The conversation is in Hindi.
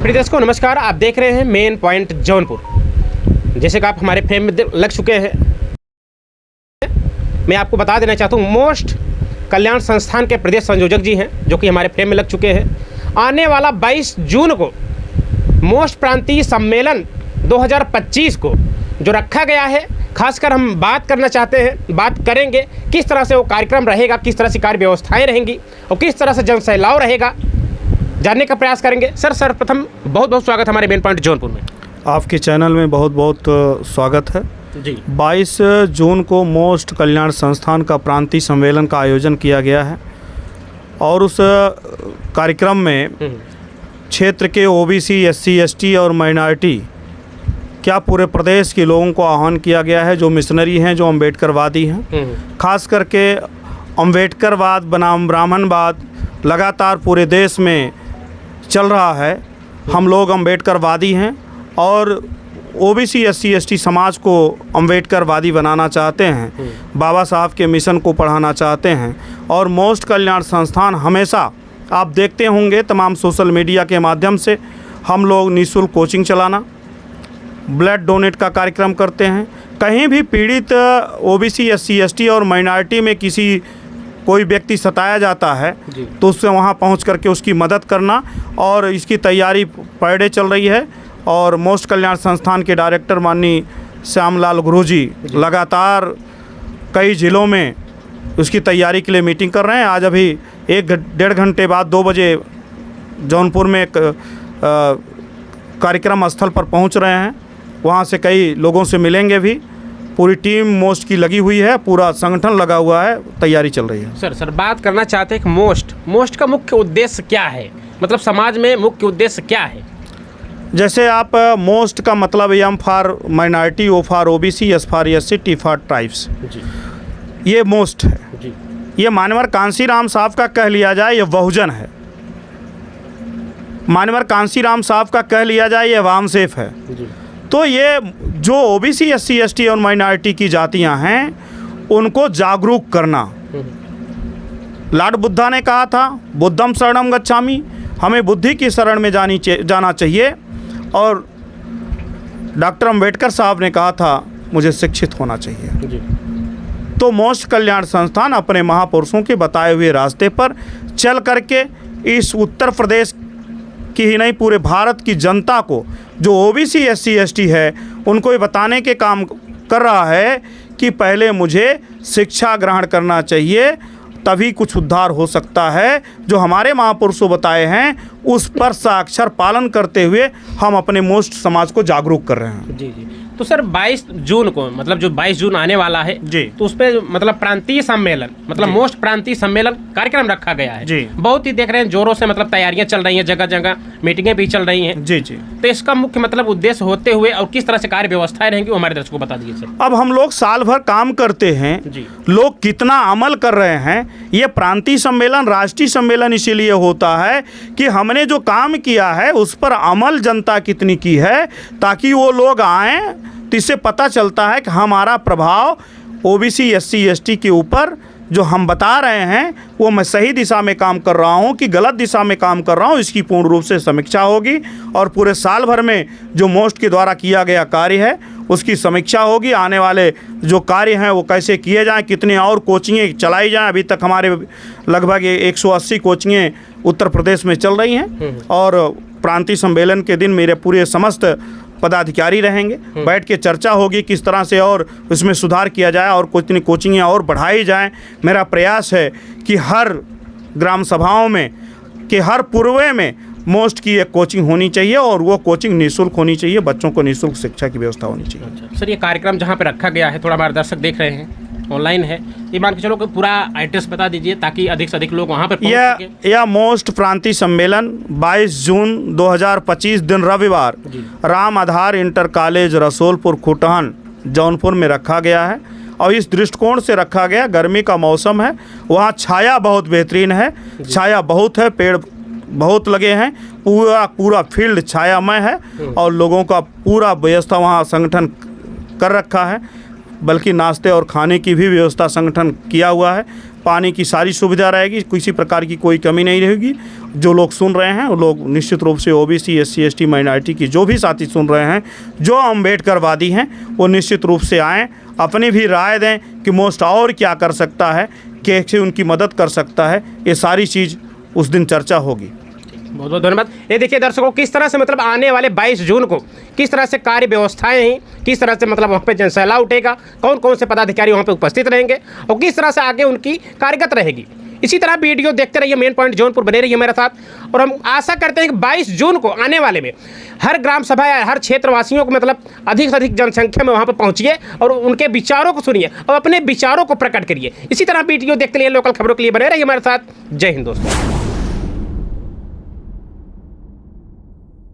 प्रिय दर्शकों नमस्कार, आप देख रहे हैं मेन पॉइंट जौनपुर। जैसे कि आप हमारे फ्रेम में लग चुके हैं, मैं आपको बता देना चाहता हूँ मोस्ट कल्याण संस्थान के प्रदेश संयोजक जी हैं जो कि हमारे फ्रेम में लग चुके हैं। आने वाला 22 जून को मोस्ट प्रांतीय सम्मेलन 2025 को जो रखा गया है, खासकर हम बात करना चाहते हैं, बात करेंगे किस तरह से वो कार्यक्रम रहेगा, किस तरह से कार्य व्यवस्थाएँ रहेंगी और किस तरह से जनसैलाव रहेगा, जानने का प्रयास करेंगे। सर सर्वप्रथम बहुत बहुत स्वागत हमारे मेन पॉइंट जौनपुर में। आपके चैनल में बहुत बहुत स्वागत है जी। 22 जून को मोस्ट कल्याण संस्थान का प्रांतीय सम्मेलन का आयोजन किया गया है और उस कार्यक्रम में क्षेत्र के ओबीसी, एससी, एसटी और माइनॉरिटी क्या पूरे प्रदेश के लोगों को आह्वान किया गया है जो मिशनरी हैं, जो अम्बेडकरवादी हैं। खास करके अम्बेडकरवाद बनाम ब्राह्मणवाद लगातार पूरे देश में चल रहा है। हम लोग अम्बेडकरवादी हैं और ओबीसी, एससी, एसटी समाज को अम्बेडकरवादी बनाना चाहते हैं, बाबा साहब के मिशन को पढ़ाना चाहते हैं। और मोस्ट कल्याण संस्थान हमेशा आप देखते होंगे तमाम सोशल मीडिया के माध्यम से हम लोग निःशुल्क कोचिंग चलाना, ब्लड डोनेट का कार्यक्रम करते हैं। कहीं भी पीड़ित ओबीसी, एससी, एसटी और माइनॉरिटी में कोई व्यक्ति सताया जाता है तो उससे वहाँ पहुँच करके उसकी मदद करना, और इसकी तैयारी पर डे चल रही है। और मोस्ट कल्याण संस्थान के डायरेक्टर माननीय श्यामलाल गुरुजी लगातार कई ज़िलों में उसकी तैयारी के लिए मीटिंग कर रहे हैं। आज अभी 1-1.5 घंटे बाद 2 बजे जौनपुर में एक कार्यक्रम स्थल पर पहुंच रहे हैं, वहां से कई लोगों से मिलेंगे भी। पूरी टीम मोस्ट की लगी हुई है, पूरा संगठन लगा हुआ है, तैयारी चल रही है। सर बात करना चाहते हैं कि मोस्ट का मुख्य उद्देश्य क्या है, मतलब समाज में मुख्य उद्देश्य क्या है? जैसे आप मोस्ट का मतलब M for minority, O for OBC, S for SC, T for tribes, ये मोस्ट है जी। ये मान्यवर कांसीराम साहब का कह लिया जाए ये बहुजन है, मान्यवर कांसीराम साहब का कह लिया जाए ये वामसेफ है जी। तो ये जो ओबीसी, एससी, एसटी और माइनॉरिटी की जातियां हैं उनको जागरूक करना। लॉर्ड बुद्धा ने कहा था बुद्धम शरणम गच्छामि, हमें बुद्धि की शरण में जाना चाहिए। और डॉक्टर अंबेडकर साहब ने कहा था मुझे शिक्षित होना चाहिए जी। तो मोस्ट कल्याण संस्थान अपने महापुरुषों के बताए हुए रास्ते पर चल करके इस उत्तर प्रदेश की ही नहीं पूरे भारत की जनता को जो ओबीसी, एससी, एसटी है उनको ये बताने के काम कर रहा है कि पहले मुझे शिक्षा ग्रहण करना चाहिए, तभी कुछ उद्धार हो सकता है। जो हमारे महापुरुषों बताए हैं उस पर साक्षर पालन करते हुए हम अपने मोस्ट समाज को जागरूक कर रहे हैं जी जी। तो सर 22 जून को मतलब जो 22 जून आने वाला है जी, तो उस पर मतलब प्रांतीय सम्मेलन मतलब मोस्ट प्रांतीय सम्मेलन कार्यक्रम रखा गया है जी। बहुत ही देख रहे हैं जोरों से मतलब तैयारियां चल रही हैं, जगह जगह मीटिंगें भी चल रही हैं जी जी। तो इसका मुख्य मतलब उद्देश्य होते हुए और किस तरह से कार्य व्यवस्थाएं रहेंगी वो हमारे दर्शकों को बता दीजिए सर। अब हम लोग साल भर काम करते हैं जी, लोग कितना अमल कर रहे हैं। ये प्रांतीय सम्मेलन, राष्ट्रीय सम्मेलन इसीलिए होता है कि हमने जो काम किया है उस पर अमल जनता कितनी की है, ताकि वो लोग आएँ तो इससे पता चलता है कि हमारा प्रभाव ओबीसी, एससी, एसटी के ऊपर जो हम बता रहे हैं वो मैं सही दिशा में काम कर रहा हूं कि गलत दिशा में काम कर रहा हूं, इसकी पूर्ण रूप से समीक्षा होगी। और पूरे साल भर में जो मोस्ट के द्वारा किया गया कार्य है उसकी समीक्षा होगी। आने वाले जो कार्य हैं वो कैसे किए जाएं, कितनी और कोचिंगें चलाई जाएं। अभी तक हमारे लगभग 180 कोचिंगें उत्तर प्रदेश में चल रही हैं और प्रांतीय सम्मेलन के दिन मेरे पूरे समस्त पदाधिकारी रहेंगे, बैठ के चर्चा होगी किस तरह से और उसमें सुधार किया जाए और कितनी कोचिंगें और बढ़ाई जाएं। मेरा प्रयास है कि हर ग्राम सभाओं में कि हर पूर्वे में मोस्ट की एक कोचिंग होनी चाहिए और वो कोचिंग निःशुल्क होनी चाहिए, बच्चों को निःशुल्क शिक्षा की व्यवस्था होनी चाहिए। अच्छा सर, ये कार्यक्रम जहाँ पे रखा गया है थोड़ा हमारे दर्शक देख रहे हैं ऑनलाइन है, ये मान के चलो कि पूरा एड्रेस बता दीजिए ताकि अधिक से अधिक लोग वहाँ पर पहुँच सकें। यह मोस्ट प्रांतीय सम्मेलन 22 जून 2025 दिन रविवार राम आधार इंटर कॉलेज रसूलपुर खुटहन जौनपुर में रखा गया है। और इस दृष्टिकोण से रखा गया, गर्मी का मौसम है, वहाँ छाया बहुत बेहतरीन है, छाया बहुत है, पेड़ बहुत लगे हैं, पूरा फील्ड छायामय है और लोगों का पूरा व्यवस्था वहाँ संगठन कर रखा है। बल्कि नाश्ते और खाने की भी व्यवस्था संगठन किया हुआ है। पानी की सारी सुविधा रहेगी, किसी प्रकार की कोई कमी नहीं रहेगी। जो लोग सुन रहे हैं वो लोग निश्चित रूप से ओबीसी SC ST माइनॉरिटी की जो भी साथी सुन रहे हैं, जो अम्बेडकरवादी हैं, वो निश्चित रूप से आएँ, अपनी भी राय दें कि मोस्ट और क्या कर सकता है, कैसे उनकी मदद कर सकता है। ये सारी चीज़ उस दिन चर्चा होगी। बहुत बहुत धन्यवाद। ये देखिए दर्शकों, किस तरह से मतलब आने वाले 22 जून को किस तरह से कार्य व्यवस्थाएं हैं, किस तरह से मतलब वहाँ पे जनसैलाब उठेगा, कौन कौन से पदाधिकारी वहाँ पे उपस्थित रहेंगे और किस तरह से आगे उनकी कार्यगत रहेगी। इसी तरह वीडियो देखते रहिए, मेन पॉइंट जौनपुर बने रहिए मेरे साथ, और हम आशा करते हैं कि 22 जून को आने वाले में हर ग्राम सभा या हर क्षेत्रवासियों को मतलब अधिक से अधिक जनसंख्या में वहाँ पर पहुँचिए और उनके विचारों को सुनिए और अपने विचारों को प्रकट करिए। इसी तरह वीडियो देखते रहिए, लोकल खबरों के लिए बने रहिए हमारे साथ। जय हिंद दोस्तों।